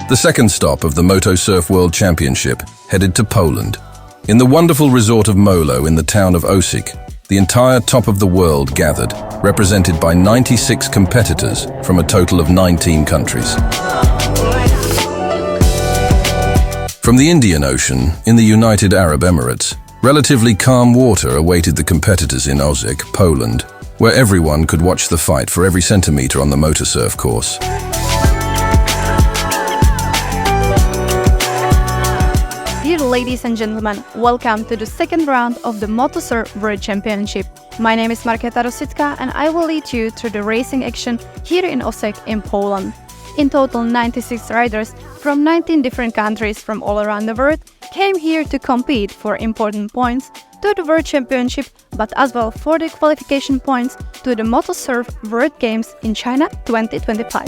The second stop of the MotoSurf World Championship headed to Poland. In the wonderful resort of Molo in the town of Osiek, the entire top of the world gathered, represented by 96 competitors from a total of 19 countries. From the Indian Ocean, in the United Arab Emirates, relatively calm water awaited the competitors in Osiek, Poland, where everyone could watch the fight for every centimeter on the MotoSurf course. Dear ladies and gentlemen, welcome to the second round of the MotoSurf World Championship. My name is Markéta Rosická and I will lead you through the racing action here in Osiek in Poland. In total, 96 riders from 19 different countries from all around the world came here to compete for important points to the World Championship, but as well for the qualification points to the MotoSurf World Games in China 2025.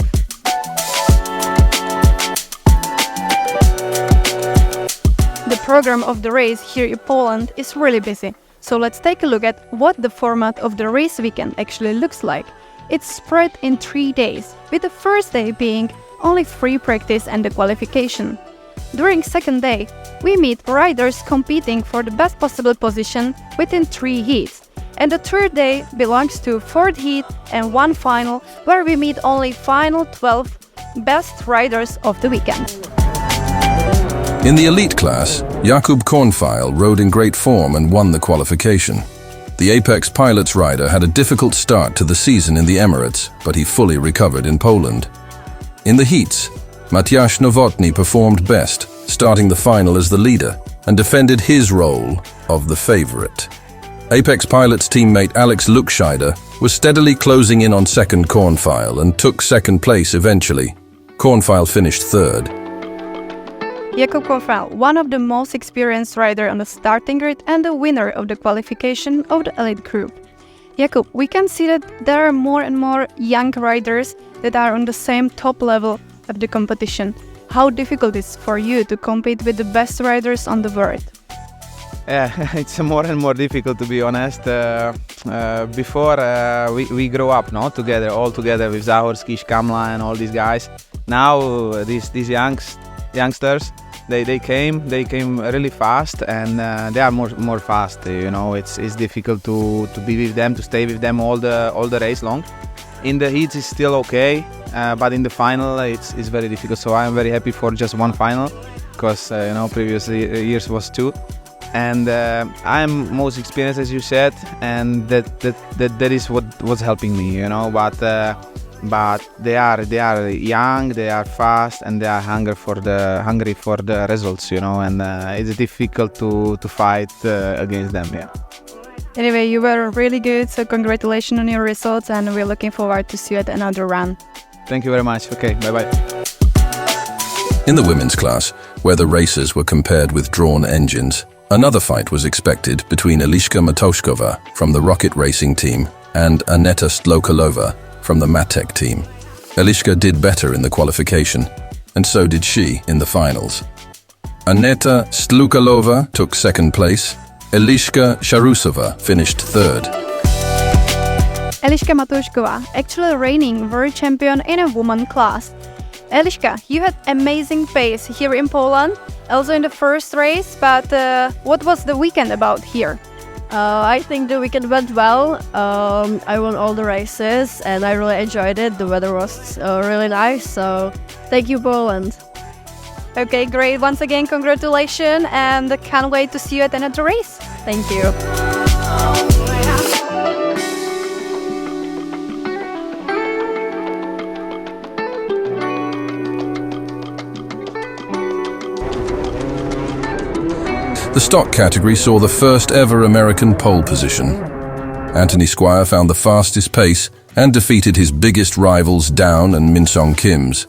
The program of the race here in Poland is really busy, so let's take a look at what the format of the race weekend actually looks like. It's spread in 3 days, with the first day being only free practice and the qualification. During second day, we meet riders competing for the best possible position within 3 heats, and the third day belongs to fourth heat and one final, where we meet only final 12 best riders of the weekend. In the elite class, Jakub Kornfeil rode in great form and won the qualification. The Apex Pilots rider had a difficult start to the season in the Emirates, but he fully recovered in Poland. In the heats, Mateusz Nowotny performed best, starting the final as the leader, and defended his role of the favorite. Apex Pilots teammate Alex Lukscheider was steadily closing in on second Kornfeil and took second place eventually. Kornfeil finished third. Jakub Kornfeil, one of the most experienced riders on the starting grid and the winner of the qualification of the elite group. Jakub, we can see that there are more and more young riders that are on the same top level of the competition. How difficult is it for you to compete with the best riders on the world? Yeah, it's more and more difficult, to be honest. Before we grew up, no, together, all together with Zahorski, Kamla and all these guys. Now these youngsters, they came really fast, and they are more fast. You know, it's difficult to be with them, to stay with them all the race long. In the heats it's still okay, but in the final it's very difficult. So I'm very happy for just one final, because you know, previous years was 2, and I'm most experienced, as you said, and that is what's helping me. You know, but they are young, they are fast, and they are hungry for the results, you know, and it's difficult to fight against them. Yeah. Anyway, you were really good, so congratulations on your results, and we're looking forward to see you at another run. Thank you very much. Okay, bye-bye. In the women's class, where the races were compared with drawn engines, another fight was expected between Eliška Matošková from the Rocket Racing team and Aneta Stlokalova from the Matek team. Eliška did better in the qualification, and so did she in the finals. Aneta Stlokalova took second place. Eliška Sharusova finished third. Eliška Matošková, actually reigning world champion in a woman class. Eliška, you had amazing pace here in Poland, also in the first race, but what was the weekend about here? I think the weekend went well. I won all the races and I really enjoyed it. The weather was really nice, so thank you, Poland. Okay, great. Once again, congratulations, and can't wait to see you at another race. Thank you. The stock category saw the first ever American pole position. Anthony Squire found the fastest pace and defeated his biggest rivals Down and Min-Song Kim's.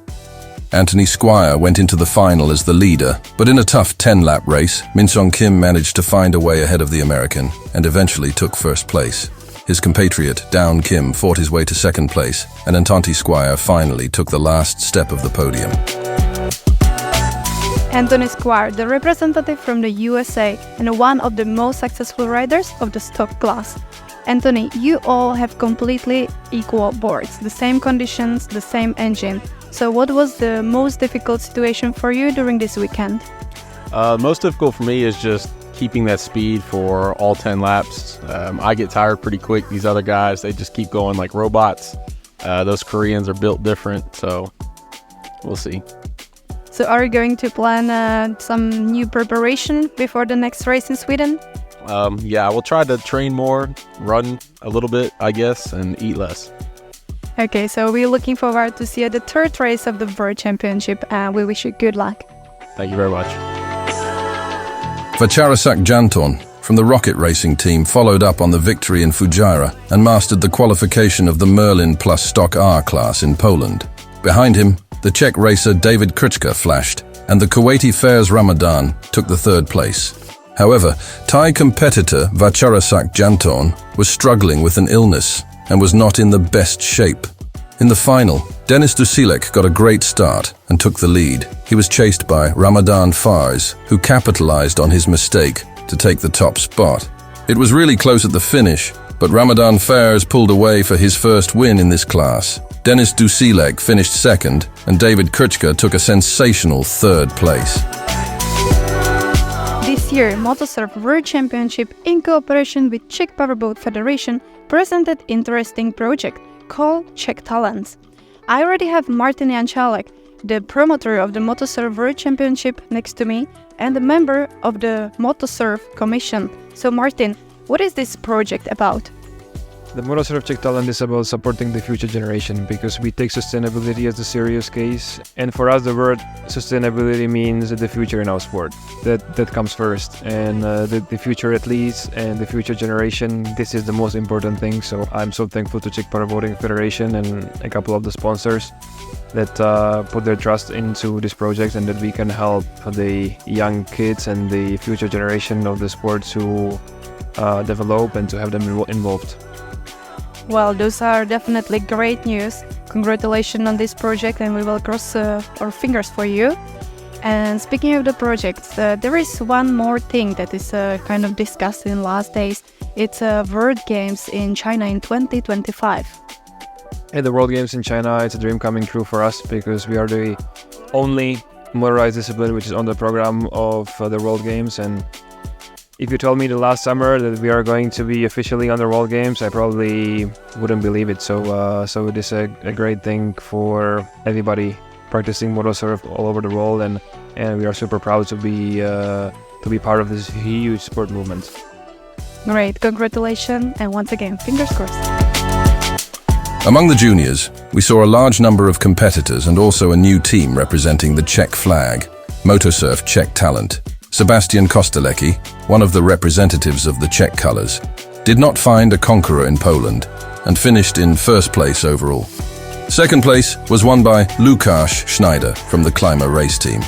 Anthony Squire went into the final as the leader, but in a tough 10-lap race, Min-Song Kim managed to find a way ahead of the American and eventually took first place. His compatriot, Down Kim, fought his way to second place, and Anthony Squire finally took the last step of the podium. Anthony Squire, the representative from the USA and one of the most successful riders of the stock class. Anthony, you all have completely equal boards, the same conditions, the same engine. So what was the most difficult situation for you during this weekend? Most difficult for me is just keeping that speed for all 10 laps. I get tired pretty quick. These other guys, they just keep going like robots. Those Koreans are built different, so we'll see. So are you going to plan some new preparation before the next race in Sweden? Yeah, I will try to train more, run a little bit, I guess, and eat less. Okay, so we're looking forward to see the third race of the World Championship, and we wish you good luck. Thank you very much. Vacharsak Janton from the rocket racing team followed up on the victory in Fujairah and mastered the qualification of the Merlin Plus Stock R class in Poland. Behind him, the Czech racer David Krička flashed, and the Kuwaiti Fairs Ramadan took the third place. However, Thai competitor Vacharsak Janton was struggling with an illness and was not in the best shape. In the final, Denis Dusilek got a great start and took the lead. He was chased by Ramadan Fars, who capitalized on his mistake to take the top spot. It was really close at the finish, but Ramadan Fars pulled away for his first win in this class. Denis Dusilek finished second, and David Krička took a sensational third place. This year, MotoSurf World Championship, in cooperation with Czech Powerboat Federation, presented interesting project called Czech Talents. I already have Martin Jančálek, the promoter of the MotoSurf World Championship, next to me, and a member of the MotoSurf Commission. So Martin, what is this project about? The MotoSurf Czech Talent is about supporting the future generation because we take sustainability as a serious case, and for us the word sustainability means the future in our sport. That comes first, and the future athletes and the future generation, this is the most important thing. So I'm so thankful to Czech Powerboating Federation and a couple of the sponsors that put their trust into this project, and that we can help the young kids and the future generation of the sport to develop and to have them involved. Well, those are definitely great news. Congratulations on this project, and we will cross our fingers for you. And speaking of the projects, there is one more thing that is kind of discussed in the last days. It's World Games in China in 2025. Yeah, the World Games in China, it's a dream coming true for us because we are the only motorized discipline which is on the program of the World Games. And if you told me the last summer that we are going to be officially on the World Games, I probably wouldn't believe it. So it is a great thing for everybody practicing MotoSurf all over the world, and we are super proud to be part of this huge sport movement. Great, congratulations, and once again, fingers crossed. Among the juniors, we saw a large number of competitors and also a new team representing the Czech flag, MotoSurf Czech Talent. Sebastian Kostelecki, one of the representatives of the Czech colors, did not find a conqueror in Poland and finished in first place overall. Second place was won by Lukáš Schneider from the Climber race team,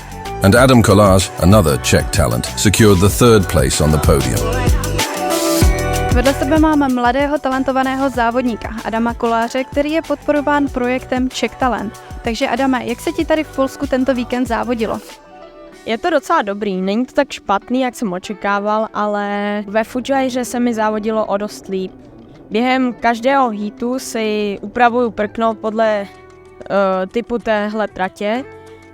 and Adam Kolář, another Czech talent, secured the third place on the podium. Vedle sebe máme mladého talentovaného závodníka Adama Koláře, který je podporován projektem Czech Talent. Takže Adame, jak se ti tady v Polsku tento víkend závodilo? Je to docela dobrý, není to tak špatný, jak jsem očekával, ale ve Fujairře se mi závodilo o dost líp. Během každého heatu si upravuju prkno podle typu téhle tratě.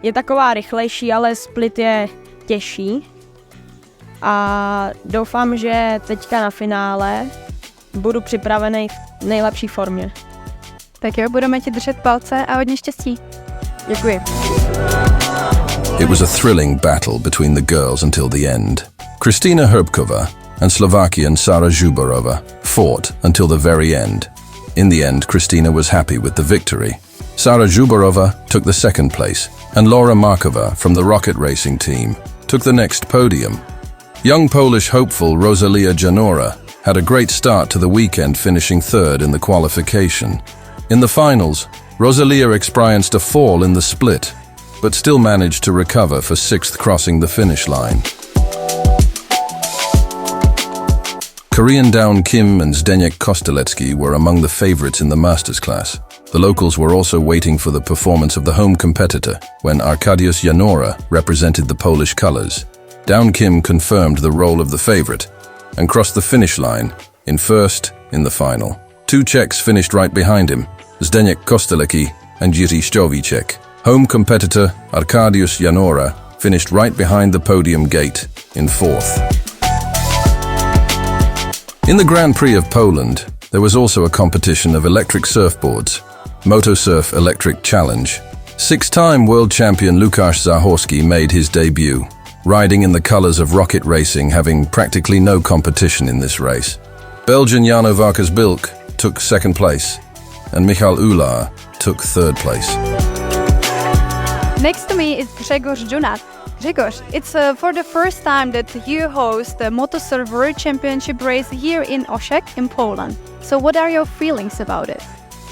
Je taková rychlejší, ale split je těžší. A doufám, že teďka na finále budu připravený v nejlepší formě. Tak jo, budeme ti držet palce a hodně štěstí. Děkuji. It was a thrilling battle between the girls until the end. Kristina Hrbkova and Slovakian Sara Zhuborova fought until the very end. In the end, Kristina was happy with the victory. Sara Zhuborova took the second place, and Laura Markova from the rocket racing team took the next podium. Young Polish hopeful Rosalia Janora had a great start to the weekend, finishing third in the qualification. In the finals, Rosalia experienced a fall in the split, but still managed to recover for sixth, crossing the finish line. Korean Dawn Kim and Zdeněk Kostelecki were among the favorites in the Masters class. The locals were also waiting for the performance of the home competitor when Arkadiusz Janora represented the Polish colors. Dawn Kim confirmed the role of the favorite and crossed the finish line in first in the final. Two Czechs finished right behind him, Zdeněk Kostelecki and Jiří Šťovíček. Home competitor Arkadiusz Janora finished right behind the podium gate in fourth. In the Grand Prix of Poland, there was also a competition of electric surfboards, MotoSurf Electric Challenge. Six-time world champion Łukasz Zahorski made his debut, riding in the colors of rocket racing, having practically no competition in this race. Belgian Jarno Varkers-Bilk took second place, and Michal Ular took third place. Next to me is Grzegorz Junat. Grzegorz, it's for the first time that you host the MotoSurf World Championship race here in Osiek in Poland. So what are your feelings about it?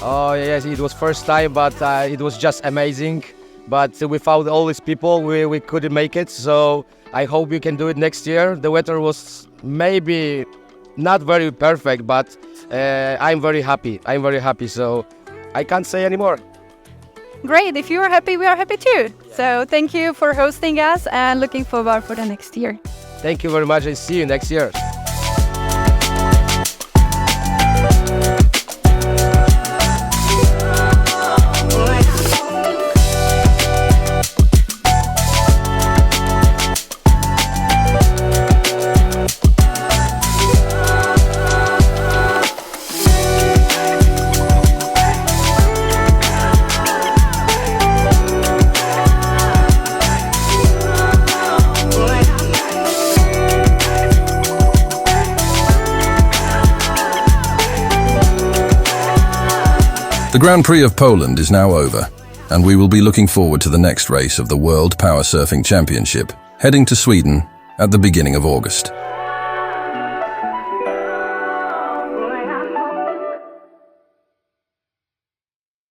Oh yes, it was first time, but it was just amazing. But without all these people, we couldn't make it. So I hope we can do it next year. The weather was maybe not very perfect, but I'm very happy. So I can't say anymore. Great, if you are happy, we are happy too. So thank you for hosting us and looking forward for the next year. Thank you very much and see you next year. The Grand Prix of Poland is now over, and we will be looking forward to the next race of the World Power Surfing Championship, heading to Sweden at the beginning of August.